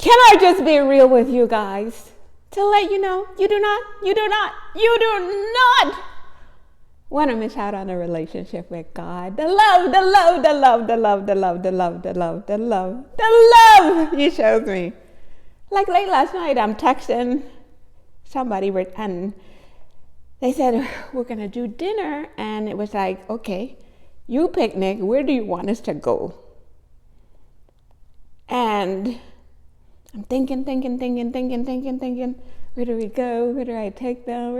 Can I just be real with you guys? To let you know, you do not want to miss out on a relationship with God. The love He shows me. Like late last night, I'm texting somebody and they said, we're going to do dinner. And it was like, okay, you pick, Nick, where do you want us to go? And I'm thinking. Where do we go? Where do I take them?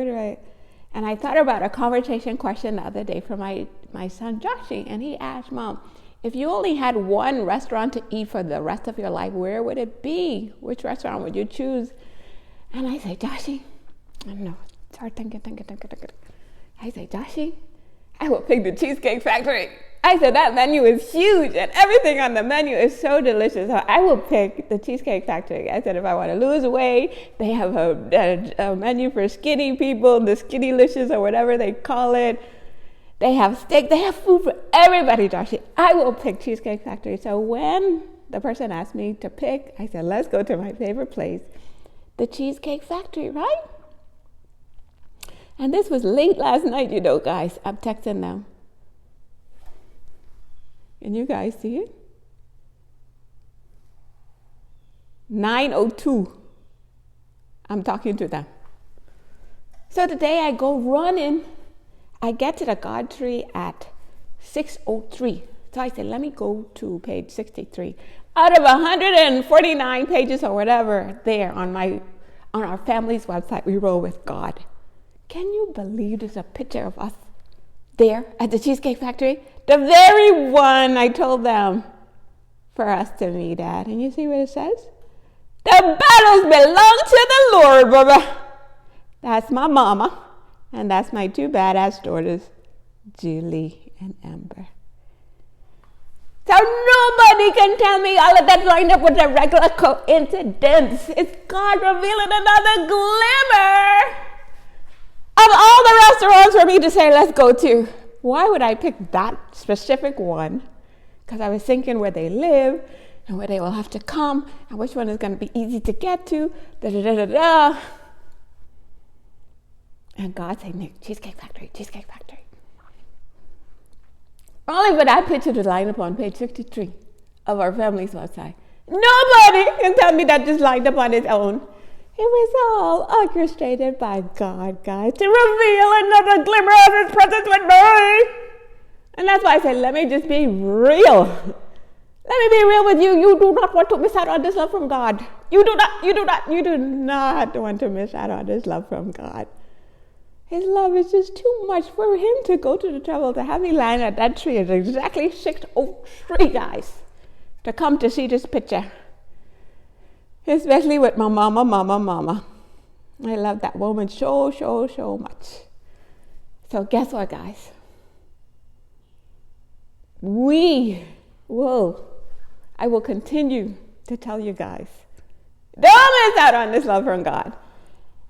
And I thought about a conversation question the other day from my son, Joshie. And he asked, Mom, if you only had one restaurant to eat for the rest of your life, where would it be? Which restaurant would you choose? And I say, Joshie, I don't know. Start thinking. I say, Joshie, I will pick the Cheesecake Factory. I said, that menu is huge and everything on the menu is so delicious. So I will pick the Cheesecake Factory. I said, if I want to lose weight, they have a menu for skinny people, the Skinnylicious or whatever they call it. They have steak. They have food for everybody, Joshie. I will pick Cheesecake Factory. So when the person asked me to pick, I said, let's go to my favorite place, the Cheesecake Factory, right? And this was late last night, guys. I'm texting them. Can you guys see it? 9:02. I'm talking to them. So today I go running. I get to the God tree at 6:03. So I said, let me go to page 63. Out of 149 pages or whatever there on our family's website, we roll with God. Can you believe there's a picture of us there at the Cheesecake Factory? The very one I told them for us to meet at. And you see what it says? The battles belong to the Lord, brother. That's my mama. And that's my two badass daughters, Julie and Amber. So nobody can tell me all of that lined up with a regular coincidence. It's God revealing another glimmer of all the restaurants for me to say, let's go to. Why would I pick that specific one? Because I was thinking where they live and where they will have to come and which one is going to be easy to get to. And God said, Nick, Cheesecake Factory. Only for that picture to line up on page 63 of our family's website. Nobody can tell me that just lined up on its own. It was all orchestrated by God, guys, to reveal another glimmer of His presence with me. And that's why I said, let me just be real. Let me be real with you. You do not want to miss out on this love from God. You do not want to miss out on this love from God. His love is just too much for Him to go to the trouble to have me land at that tree at exactly 6:03, guys, to come to see this picture. Especially with my mama. I love that woman so much. So guess what, guys? I will continue to tell you guys, don't miss out on this love from God.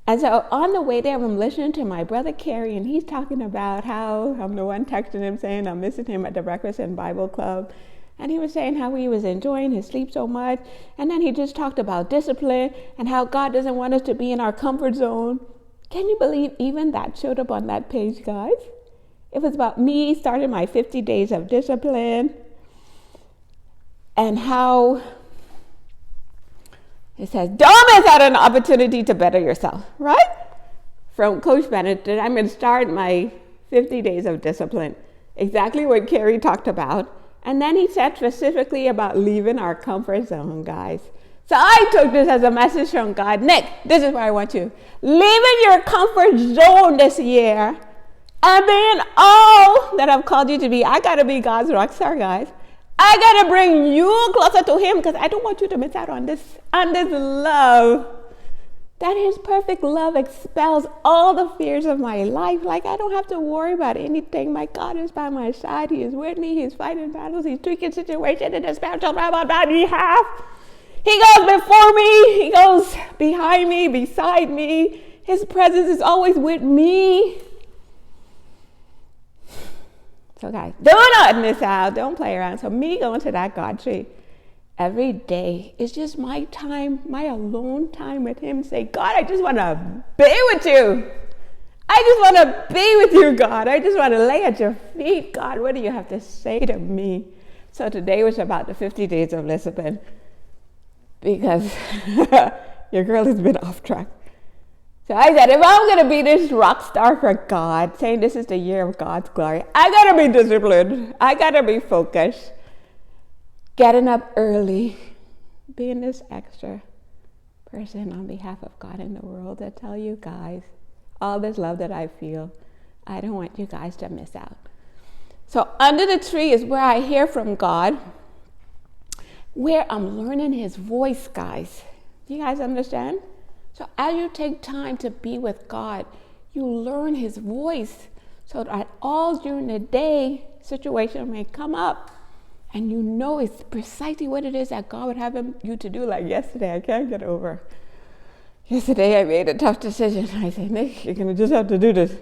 And so on the way there, I'm listening to my brother Kerry, and he's talking about how I'm the one texting him saying I'm missing him at the Breakfast and Bible Club. And he was saying how he was enjoying his sleep so much. And then he just talked about discipline and how God doesn't want us to be in our comfort zone. Can you believe even that showed up on that page, guys? It was about me starting my 50 days of discipline and how it says, don't miss out on an opportunity to better yourself, right? From Coach Bennett, I'm going to start my 50 days of discipline. Exactly what Kerry talked about. And then he said specifically about leaving our comfort zone, guys. So I took this as a message from God. Nick, this is where I want you. Leaving your comfort zone this year and being all that I've called you to be. I got to be God's rock star, guys. I got to bring you closer to Him because I don't want you to miss out on this love. That His perfect love expels all the fears of my life. Like, I don't have to worry about anything. My God is by my side. He is with me. He's fighting battles. He's tweaking situations in the spiritual realm on my behalf. He goes before me. He goes behind me, beside me. His presence is always with me. So, guys, do not miss out. Don't play around. So, me going to that God tree every day is just my time, my alone time with him. Say, God, I just want to be with you. I just want to be with you, God. I just want to lay at your feet. God, what do you have to say to me? So today was about the 50 days of Lisbon, because your girl has been off track. So I said, if I'm going to be this rock star for God, saying this is the year of God's glory, I got to be disciplined. I got to be focused. Getting up early, being this extra person on behalf of God in the world to tell you guys all this love that I feel. I don't want you guys to miss out. So under the tree is where I hear from God, where I'm learning his voice, guys. Do you guys understand? So as you take time to be with God, you learn his voice so that all during the day, situation may come up and you know it's precisely what it is that God would have you to do. Like yesterday, I can't get over. Yesterday, I made a tough decision. I said, Nick, you're going to just have to do this.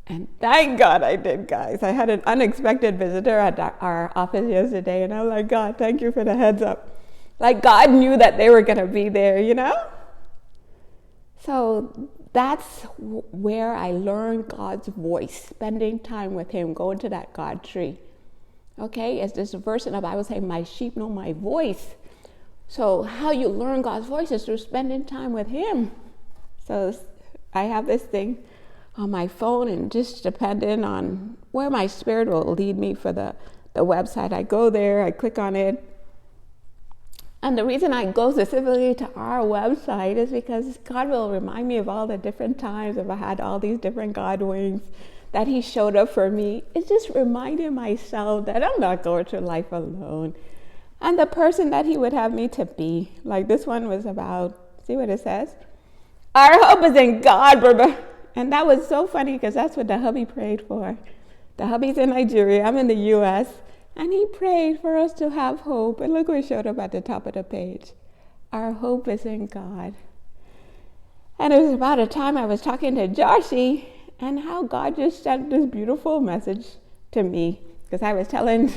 And thank God I did, guys. I had an unexpected visitor at our office yesterday, and I'm like, God, thank you for the heads up. Like God knew that they were going to be there, you know? So that's where I learned God's voice, spending time with him, going to that God tree. Okay, as this verse in the Bible says, my sheep know my voice. So how you learn God's voice is through spending time with him. So I have this thing on my phone, and just depending on where my spirit will lead me for the website, I go there, I click on it. And the reason I go specifically to our website is because God will remind me of all the different times if I had all these different God wings that he showed up for me. It's just reminding myself that I'm not going through life alone. And the person that he would have me to be. Like this one was about, see what it says? Our hope is in God, brother. And that was so funny because that's what the hubby prayed for. The hubby's in Nigeria, I'm in the US. And he prayed for us to have hope. And look what showed up at the top of the page. Our hope is in God. And it was about a time I was talking to Joshie and how God just sent this beautiful message to me. Because I was telling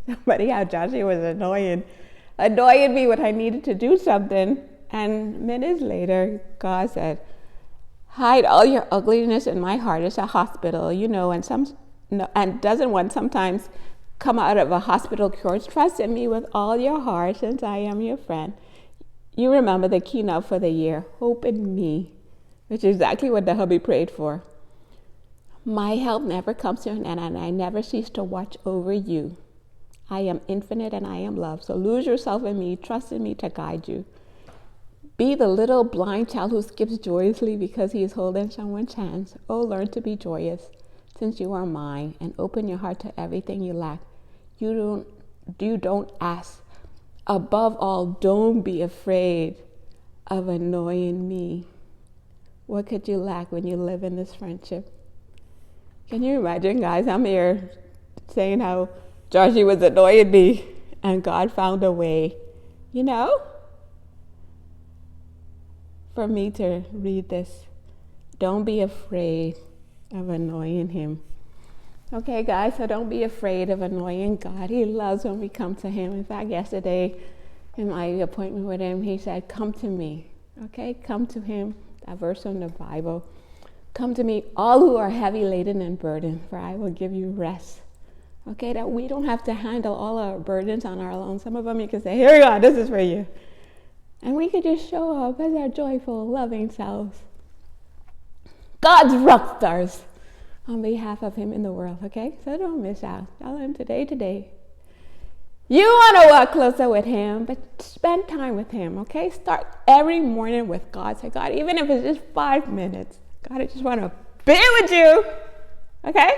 somebody how Joshie was annoying me when I needed to do something. And minutes later, God said, hide all your ugliness in my heart. It's a hospital, you know, and doesn't one sometimes come out of a hospital course? Trust in me with all your heart, since I am your friend. You remember the keynote for the year, hope in me, which is exactly what the hubby prayed for. My help never comes to an end, and I never cease to watch over you. I am infinite and I am love. So lose yourself in me, trust in me to guide you. Be the little blind child who skips joyously because he is holding someone's hands. Oh, learn to be joyous, since you are mine, and open your heart to everything you lack. You don't ask. Above all, don't be afraid of annoying me. What could you lack when you live in this friendship? Can you imagine, guys? I'm here saying how Joshie was annoying me, and God found a way, you know, for me to read this. Don't be afraid of annoying him. Okay, guys, so don't be afraid of annoying God. He loves when we come to him. In fact, yesterday in my appointment with him, he said, come to me. Okay, come to him. That verse from the Bible. Come to me, all who are heavy laden and burdened, for I will give you rest. Okay, that we don't have to handle all our burdens on our own. Some of them you can say, here you go, this is for you. And we could just show up as our joyful, loving selves. God's rock stars on behalf of him in the world, okay? So don't miss out. Tell him today. You want to walk closer with him, but spend time with him, okay? Start every morning with God. Say, God, even if it's just 5 minutes, God, I just want to be with you, okay?